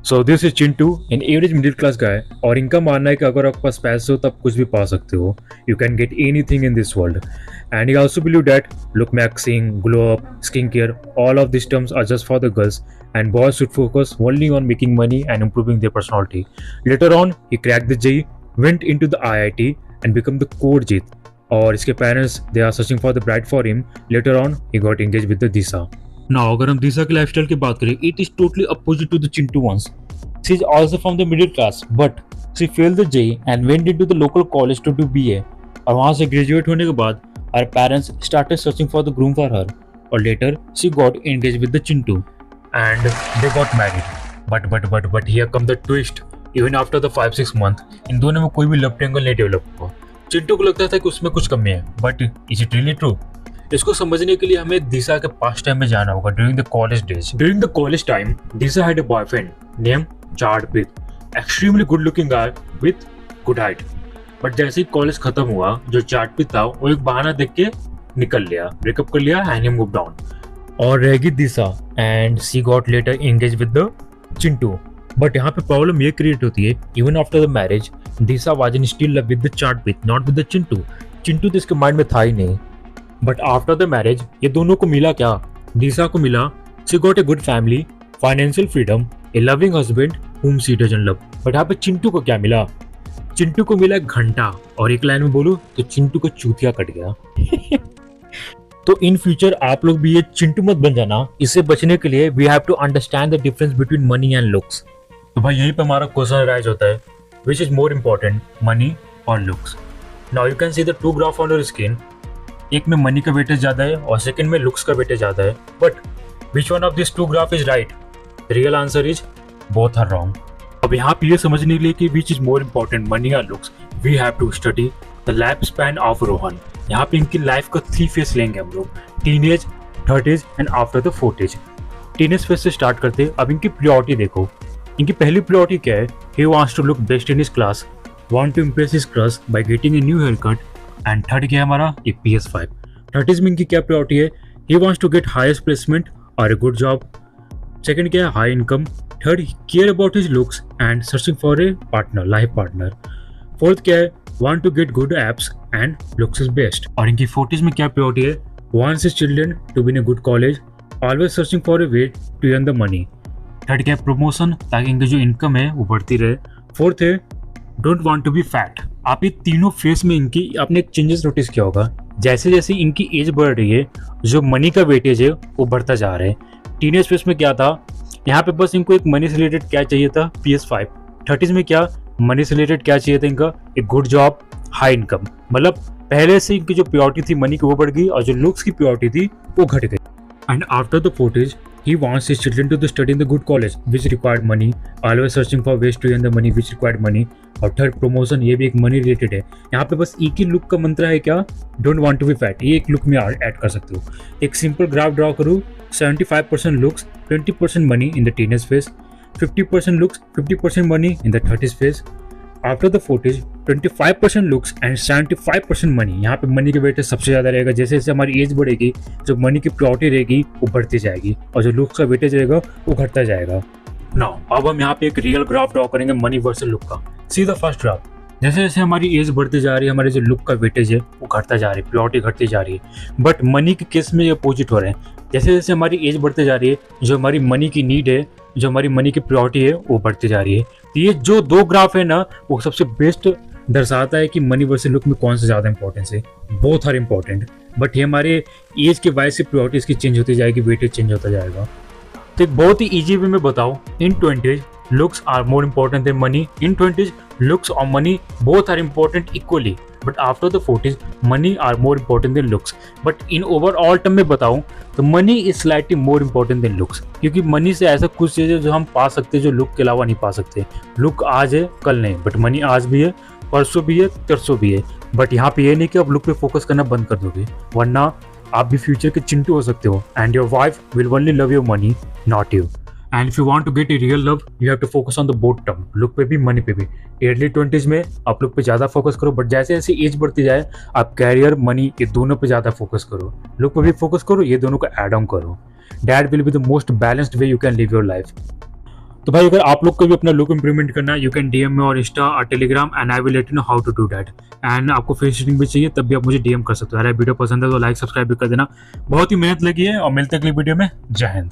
So this is Chintu, an average middle class guy, और इनका मानना है कि अगर आपके पास पैसे हो तब कुछ भी पा सकते हो. You can get anything in this world. And he also believe that look maxing, glow up, skin care, all of this terms are just for the girls and boys should focus only on making money and improving their personality. Later on, he cracked the JEE, went into the IIT and became the core JEET. और इसके parents they are searching for the bride for him. Later on, he got engaged with the Disha. Now, अगर हम दिशा के lifestyle की बात करें, it is totally opposite to the Chintu ones. She is also from the middle class, but she failed the JEE and went into the local college to do BA. और वहाँ से graduate होने के बाद her parents started searching for the groom for her. और later she got engaged with the Chintu. And they got married. But here come the twist. Even after the 5-6 month, इन दोनों में कोई भी लव ट्रायंगल नहीं develop हुआ. चिंटू को लगता था कि उसमें कुछ कमी है, but is it really true? इसको समझने के लिए हमें दिशा के पास्ट टाइम में जाना होगा. During the college days, during the college time, Disha had a boyfriend name चार्टपित, extremely good looking guy with good height. But जैसे ही कॉलेज खत्म हुआ, जो चार्टपित था वो एक बहाना देख के निकल लिया, ब्रेकअप कर लिया एंड ही मूव्ड ऑन. और रहेगी Disha and she got later engaged with the Chintu. But यहाँ पे प्रॉब्लम ये क्रिएट होती है, even after the marriage Disha was in still love with the चार्टपित, not with the Chintu. Chintu तो इसके माइंड में था ही नहीं. बट आफ्टर द मैरिज ये दोनों को मिला क्या? दिशा को मिला she got a good family, financial freedom, A loving husband whom she doesn't love. But यहाँ पे चिंटू को क्या मिला? चिंटू को मिला घंटा, और एक लाइन में बोलूं तो चिंटू को चूतिया कट गया. तो इन फ्यूचर आप लोग भी ये चिंटू मत बन जाना. इससे बचने के लिए we have to understand the difference between money and looks. तो भाई यहीं पे हमारा क्वेश्चन राइज होता है, which is more important, money और looks? Now you can see the two graph on your screen. एक में मनी का वेटेज ज्यादा है और सेकंड में लुक्स का वेटेज ज्यादा है. But which one of this two graph is right? The real answer is both are wrong. अब यहाँ पे ये समझने के लिए कि which is more important, money और looks, we have to study the life span of Rohan. यहाँ पे इनकी लाइफ का 3 फेज लेंगे हम लोग, teenage, 30s and after the 40s. Teenage phase से स्टार्ट करते. अब इनकी प्रायोरिटी देखो. इनकी पहली प्रायोरिटी क्या है? He wants to look best in his class, want to impress his crush by getting a new haircut. And third क्या है हमारा? एक PS5. 30s में इनकी क्या प्रायोरिटी है? He wants to get highest placement और ए गुड जॉब. सेकंड क्या है? High income. Third, care about his looks and searching for a partner, life partner. Fourth क्या है? Want to get good apps and looks is best. और इनकी 40s में क्या priority है? Wants his children to be in a good college, always searching for a way to earn the money. Third क्या है? Promotion, ताकि इनकी जो इनकम है वो बढ़ती रहे. फोर्थ है don't want to be fat. आप ये तीनों फेस में इनकी आपने एक चेंजेस नोटिस किया होगा. जैसे जैसे इनकी एज बढ़ रही है, जो मनी का वेटेज है वो बढ़ता जा रहा है. टीनेज फेस में क्या था? यहाँ पे बस इनको एक मनी से रिलेटेड क्या चाहिए था? PS5. 30s में क्या? मनी से रिलेटेड क्या चाहिए था इनका? एक गुड जॉब, हाई इनकम. मतलब पहले से इनकी जो प्रायोरिटी थी मनी की वो बढ़ गई और जो लुक्स की प्रायोरिटी थी वो घट गई. And after the 40s he wants his children to study in the good college which required money, always searching for ways to earn the money which required money. और थर्ड प्रमोशन, ये भी एक money related है. यहाँ पे बस एक ही look का मंत्र है क्या? Don't want to be fat. ये एक लुक में ऐड कर सकते हो. एक सिंपल ग्राफ ड्रॉ करूँ. 75% looks, 20% money in the teenage phase, 50% looks, 50% money in the 30s phase. After the 40s, 25% looks and 75% money. यहाँ पे मनी का वेटेज सबसे ज़्यादा रहेगा. जैसे जैसे हमारी एज बढ़ेगी, जो मनी की प्रायोरिटी रहेगी वो बढ़ती जाएगी और जो लुक्स का वेटेज रहेगा वो घटता जाएगा. नाउ अब हम यहाँ पे एक रियल ग्राफ ड्रॉ करेंगे मनी वर्सेस लुक का. See the first graph. जैसे जैसे हमारी एज बढ़ती जा रही है, हमारे जो लुक का वेटेज है वो घटता जा रही है, प्रायोरिटी घटती जा रही है. बट मनी के केस में ये अपोजिट हो रहे हैं. जैसे जैसे हमारी एज बढ़ती जा रही है, जो हमारी मनी की नीड है, जो हमारी मनी की प्रायोरिटी है वो बढ़ती जा रही है. तो ये जो दो ग्राफ है ना, वो सबसे बेस्ट दर्शाता है कि मनी वर्सेस लुक में कौन सा ज़्यादा इंपॉर्टेंस है. बोथ आर इंपॉर्टेंट, बट ये हमारे एज के वाइज से प्रायोरिटी इसकी चेंज होती जाएगी, वेटेज चेंज होता जाएगा. तो एक बहुत ही ईजी वे में बताओ. इन 20s looks are more important than money. In 20s looks or money both are important equally, but after the 40s money are more important than looks. But in overall term में बताऊं तो money is slightly more important than looks, क्योंकि money से ऐसा कुछ चीज़ें जो हम पा सकते हैं जो लुक के अलावा नहीं पा सकते. लुक आज है कल नहीं, बट मनी आज भी है, परसों भी है, तरसों भी है. बट यहाँ पे ये नहीं कि आप लुक पे फोकस करना बंद कर दोगे, वरना आप भी फ्यूचर के चिंटू हो सकते हो. And your wife will only love your money, not you. And if you want to get a real love, you have to focus on the both term, look पे भी मनी पे भी. अर्ली 20s में आप look पे ज़्यादा focus करो, but जैसे जैसे एज बढ़ती जाए आप कैरियर, मनी, ये दोनों पे ज़्यादा फोकस करो. लुक पे भी फोकस करो, ये दोनों को एड ऑन करो. That will be the most balanced way you can live your life. तो भाई अगर आप लोग को भी अपना लुक इंप्रूवमेंट करना है, यू कैन डीएम में और इंस्टा और Telegram, and I will let you know how to do that. And आपको फेस शेडिंग भी चाहिए तब भी आप मुझे डीएम कर सकते हो। अगर वीडियो पसंद है तो लाइक सब्सक्राइब भी कर देना, बहुत ही मेहनत लगी है। और मिलते हैं अगली वीडियो में। जय हिंद।